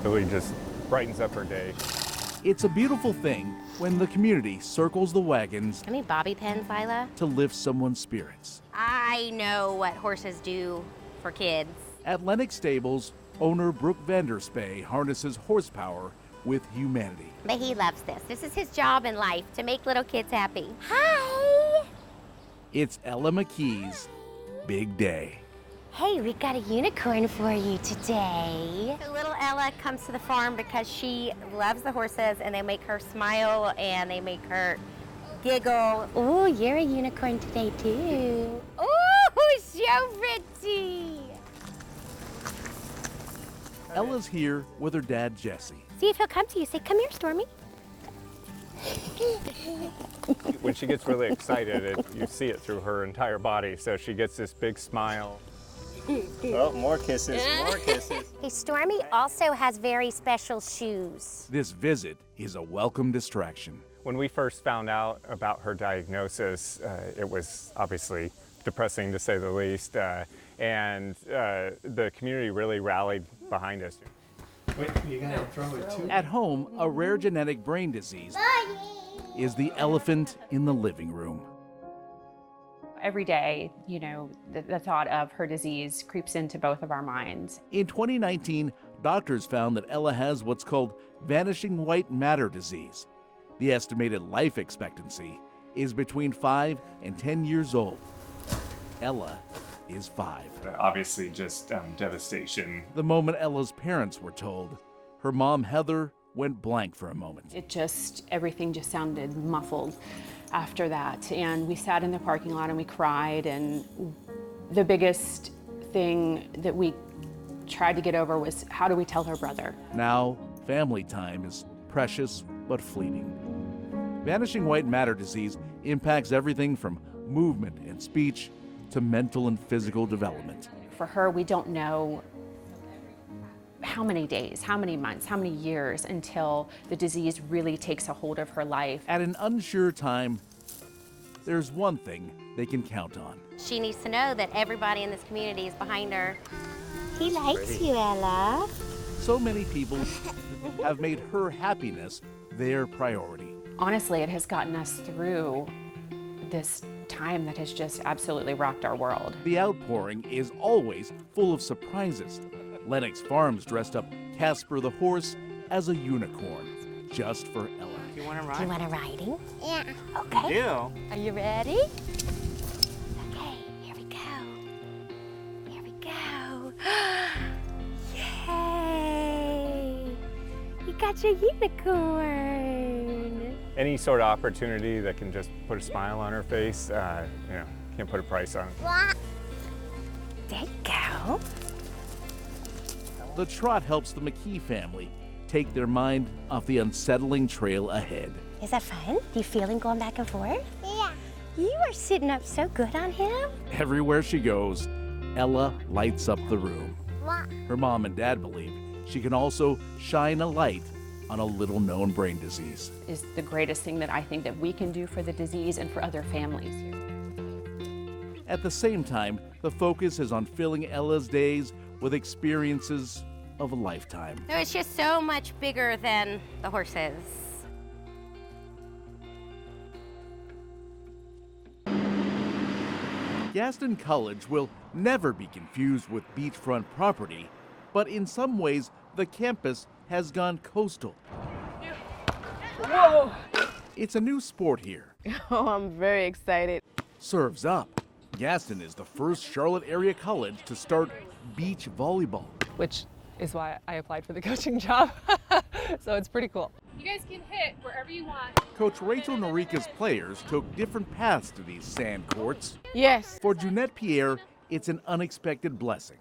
Really just brightens up her day. It's a beautiful thing when the community circles the wagons How many bobby pins, Lila? to lift someone's spirits. I know what horses do for kids. At Lennox Stables, owner Brooke Vanderspey harnesses horsepower with humanity. But he loves this. This is his job in life, to make little kids happy. Hi! It's Ella McKee's big day. Hey, we got a unicorn for you today. So little Ella comes to the farm because she loves the horses, and they make her smile and they make her giggle. Oh, you're a unicorn today too. Oh, so pretty. Ella's here with her dad, Jesse. See if he'll come to you. Say, come here, Stormy. When she gets really excited, you see it through her entire body. So she gets this big smile. Oh, more kisses, more kisses. Hey, Stormy also has very special shoes. This visit is a welcome distraction. When we first found out about her diagnosis, it was obviously depressing to say the least. And the community really rallied behind us. Wait, you gotta throw it too? At home, a rare genetic brain disease is the elephant in the living room. Every day, you know, the thought of her disease creeps into both of our minds. In 2019, doctors found that Ella has what's called vanishing white matter disease. The estimated life expectancy is between 5 and 10 years old. Ella is 5. Obviously, just devastation. The moment Ella's parents were told, her mom, Heather, went blank for a moment. Everything just sounded muffled after that. And we sat in the parking lot and we cried. And the biggest thing that we tried to get over was, how do we tell her brother? Now, family time is precious but fleeting. Vanishing white matter disease impacts everything from movement and speech to mental and physical development. For her, we don't know how many days, how many months, how many years until the disease really takes a hold of her life. At an unsure time, there's one thing they can count on. She needs to know that everybody in this community is behind her. He likes you, Ella. So many people have made her happiness their priority. Honestly, it has gotten us through this time that has just absolutely rocked our world. The outpouring is always full of surprises. Lennox Farms dressed up Casper the horse as a unicorn, just for Ella. You wanna ride? Do you want a riding? Yeah. Okay. You. Are you ready? Okay, here we go. Here we go. Yay! You got your unicorn. Any sort of opportunity that can just put a smile on her face, can't put a price on it. There you go. The trot helps the McKee family take their mind off the unsettling trail ahead. Is that fun? Do you feel him going back and forth? Yeah. You are sitting up so good on him. Everywhere she goes, Ella lights up the room. Her mom and dad believe she can also shine a light on a little-known brain disease. Is the greatest thing that I think that we can do for the disease and for other families. At the same time, the focus is on filling Ella's days with experiences of a lifetime. No, it's just so much bigger than the horses. Gaston College will never be confused with beachfront property, but in some ways, the campus has gone coastal. Whoa! It's a new sport here. Oh, I'm very excited. Serves up. Gaston is the first Charlotte area college to start beach volleyball. Which is why I applied for the coaching job. So it's pretty cool. You guys can hit wherever you want. Coach Rachel Norika's players took different paths to these sand courts. Yes. For Junette Pierre, it's an unexpected blessing.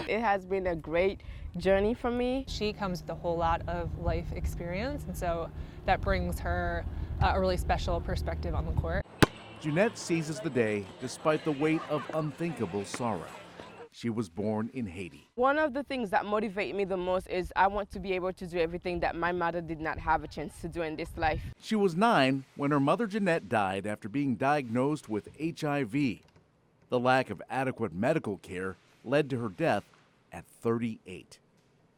It has been a great journey for me. She comes with a whole lot of life experience, and so that brings her a really special perspective on the court. Junette seizes the day despite the weight of unthinkable sorrow. She was born in Haiti. One of the things that motivate me the most is I want to be able to do everything that my mother did not have a chance to do in this life. She was 9 when her mother Jeanette died after being diagnosed with HIV. The lack of adequate medical care led to her death at 38.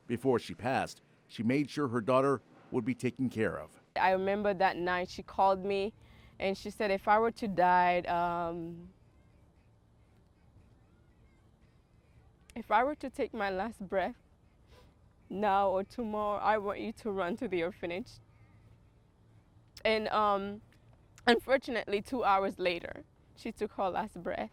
Before she passed, she made sure her daughter would be taken care of. I remember that night she called me and she said if I were to die, if I were to take my last breath now or tomorrow, I want you to run to the orphanage. And unfortunately, 2 hours later, she took her last breath.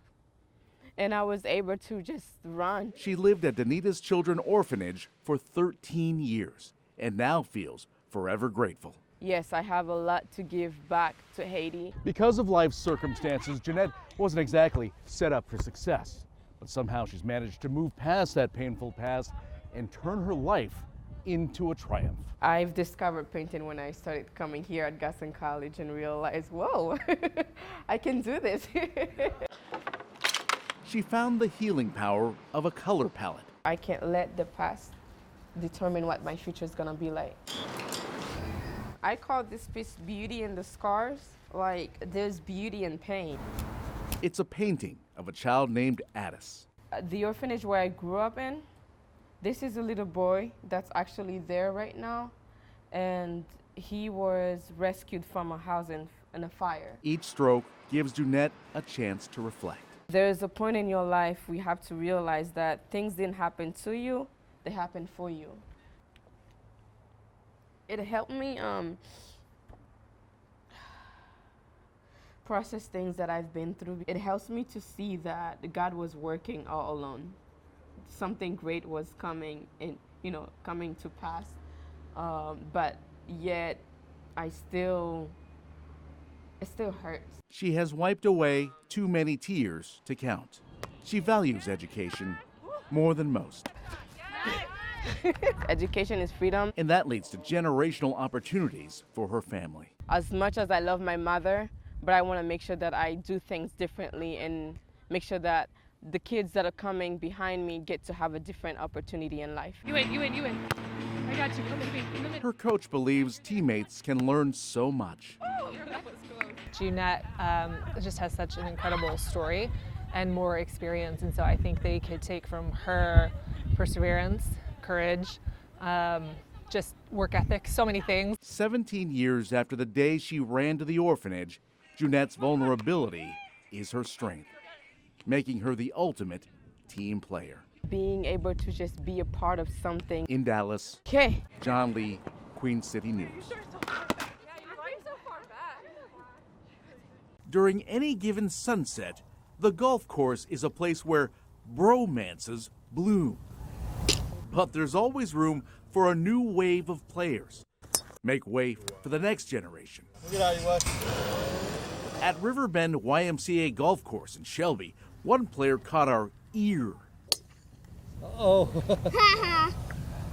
And I was able to just run. She lived at Danita's Children Orphanage for 13 years and now feels forever grateful. Yes, I have a lot to give back to Haiti. Because of life's circumstances, Jeanette wasn't exactly set up for success. But somehow she's managed to move past that painful past and turn her life into a triumph. I've discovered painting when I started coming here at Gaston College and realized, whoa, I can do this. She found the healing power of a color palette. I can't let the past determine what my future is gonna be like. I call this piece Beauty in the Scars. Like, there's beauty in pain. It's a painting of a child named Addis. The orphanage where I grew up in, this is a little boy that's actually there right now, and he was rescued from a house in a fire. Each stroke gives Jeanette a chance to reflect. There's a point in your life we have to realize that things didn't happen to you, they happened for you. It helped me process things that I've been through. It helps me to see that God was working all along. Something great was coming and, coming to pass. But yet it still hurts. She has wiped away too many tears to count. She values education more than most. Education is freedom. And that leads to generational opportunities for her family. As much as I love my mother, but I want to make sure that I do things differently and make sure that the kids that are coming behind me get to have a different opportunity in life. You win. I got you. Come with me. Her coach believes teammates can learn so much. Jeanette just has such an incredible story and more experience, and so I think they could take from her perseverance, courage, just work ethic, so many things. 17 years after the day she ran to the orphanage, Jeanette's vulnerability is her strength, making her the ultimate team player. Being able to just be a part of something. In Dallas, Okay. John Lee, Queen City News. During any given sunset, the golf course is a place where bromances bloom. But there's always room for a new wave of players. Make way for the next generation. At Riverbend YMCA Golf Course in Shelby, one player caught our ear. Uh-oh.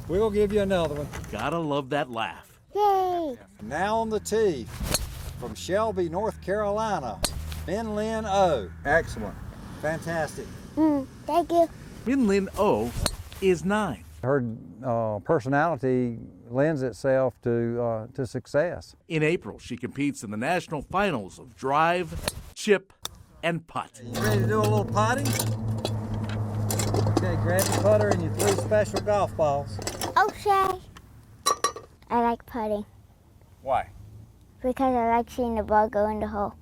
We're going to give you another one. Gotta love that laugh. Yay! Now on the tee, from Shelby, North Carolina, Min Lin O. Excellent. Fantastic. Thank you. Min Lin O is 9. Her personality lends itself to success. In April, she competes in the national finals of drive, chip, and putt. You ready to do a little putting? Okay, grab your putter and your 3 special golf balls. Okay. I like putting Why? because I like seeing the ball go in the hole.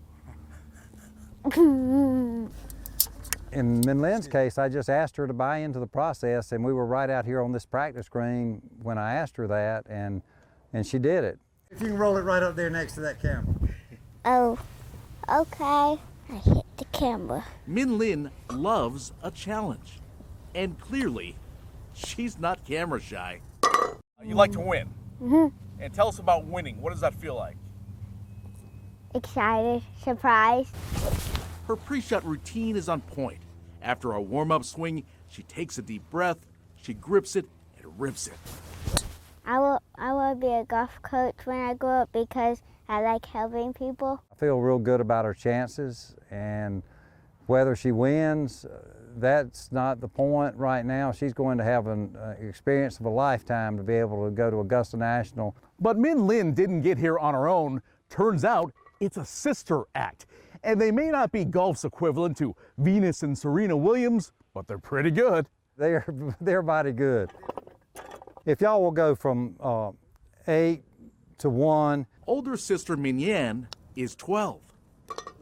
In Min Lin's case, I just asked her to buy into the process, and we were right out here on this practice green when I asked her that, and she did it. If you can roll it right up there next to that camera. Oh, okay. I hit the camera. Min Lin loves a challenge. And clearly, she's not camera shy. You like to win. And tell us about winning. What does that feel like? Excited, surprised. Her pre-shot routine is on point. After a warm-up swing, she takes a deep breath, she grips it, and rips it. I will be a golf coach when I grow up because I like helping people. I feel real good about her chances, and whether she wins, that's not the point right now. She's going to have an experience of a lifetime to be able to go to Augusta National. But Min Lin didn't get here on her own. Turns out it's a sister act. And they may not be golf's equivalent to Venus and Serena Williams, but they're pretty good. They're mighty good. If y'all will go from 8 to 1. Older sister Min Yan is 12.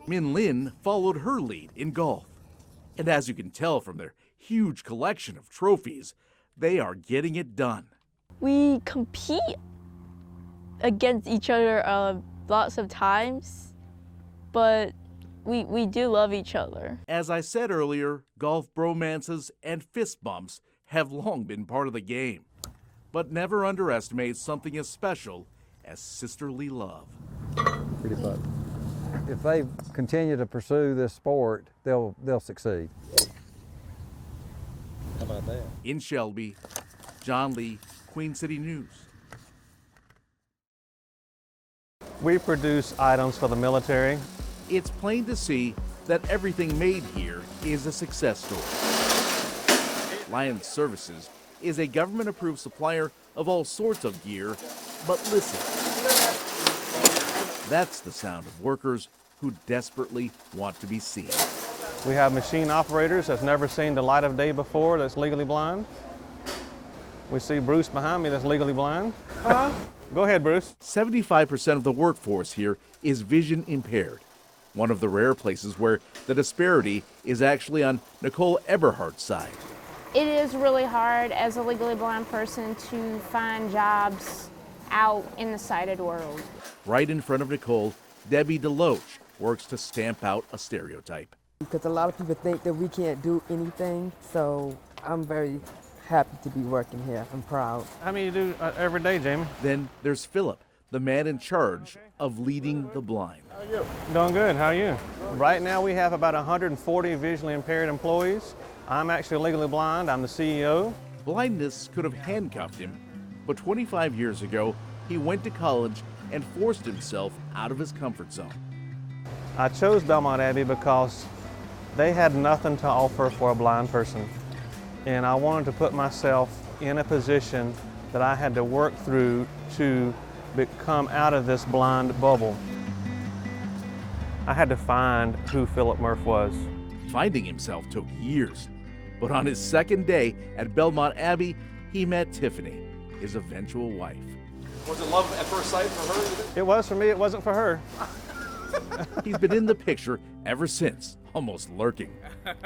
Min Lin followed her lead in golf. And as you can tell from their huge collection of trophies, they are getting it done. We compete against each other lots of times, but we do love each other. As I said earlier, golf bromances and fist bumps have long been part of the game. But never underestimate something as special as sisterly love. Pretty fun. If they continue to pursue this sport, they'll succeed. How about that? In Shelby, John Lee, Queen City News. We produce items for the military. It's plain to see that everything made here is a success story. Lions Services is a government-approved supplier of all sorts of gear, but listen. That's the sound of workers who desperately want to be seen. We have machine operators that's never seen the light of day before that's legally blind. We see Bruce behind me that's legally blind. Go ahead, Bruce. 75% of the workforce here is vision impaired, one of the rare places where the disparity is actually on Nicole Eberhardt's side. It is really hard as a legally blind person to find jobs out in the sighted world. Right in front of Nicole, Debbie DeLoach works to stamp out a stereotype. Because a lot of people think that we can't do anything, so I'm very happy to be working here. I'm proud. How many you do every day, Jamie? Then there's Philip, the man in charge of leading the blind. How are you? Doing good. How are you? Right now we have about 140 visually impaired employees. I'm actually legally blind. I'm the CEO. Blindness could have handcuffed him, but 25 years ago, he went to college and forced himself out of his comfort zone. I chose Belmont Abbey because they had nothing to offer for a blind person. And I wanted to put myself in a position that I had to work through to come out of this blind bubble. I had to find who Philip Murph was. Finding himself took years, but on his second day at Belmont Abbey, he met Tiffany, his eventual wife. Was it love at first sight for her? It was for me, it wasn't for her. He's been in the picture ever since, almost lurking. Sit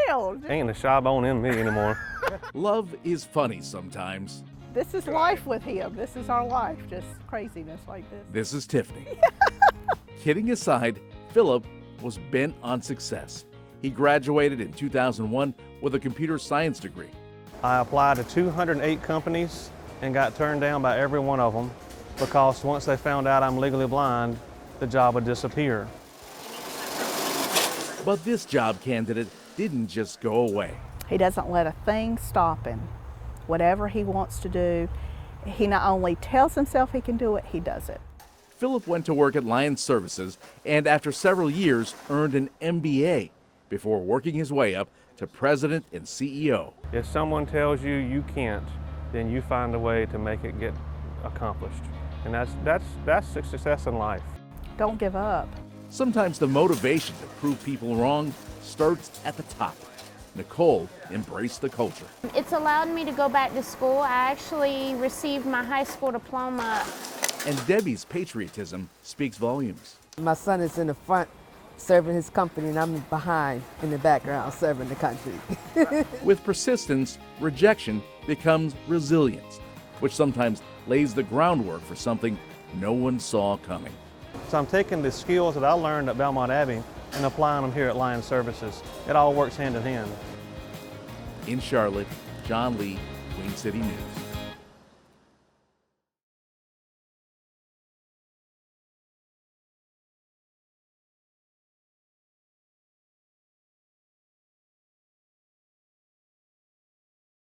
down. Ain't a shy bone in me anymore. Love is funny sometimes. This is life with him. This is our life, just craziness like this. This is Tiffany. Kidding aside, Philip was bent on success. He graduated in 2001 with a computer science degree. I applied to 208 companies and got turned down by every one of them because once they found out I'm legally blind, the job would disappear. But this job candidate didn't just go away. He doesn't let a thing stop him. Whatever he wants to do, he not only tells himself he can do it, he does it. Philip went to work at Lions Services and after several years earned an MBA before working his way up to president and CEO. If someone tells you you can't, then you find a way to make it get accomplished. And that's success in life. Don't give up. Sometimes the motivation to prove people wrong starts at the top. Nicole embraced the culture. It's allowed me to go back to school. I actually received my high school diploma. And Debbie's patriotism speaks volumes. My son is in the front serving his company, and I'm behind in the background serving the country. With persistence, rejection becomes resilience, which sometimes lays the groundwork for something no one saw coming. So I'm taking the skills that I learned at Belmont Abbey and applying them here at Lions Services. It all works hand in hand. In Charlotte, John Lee, Queen City News.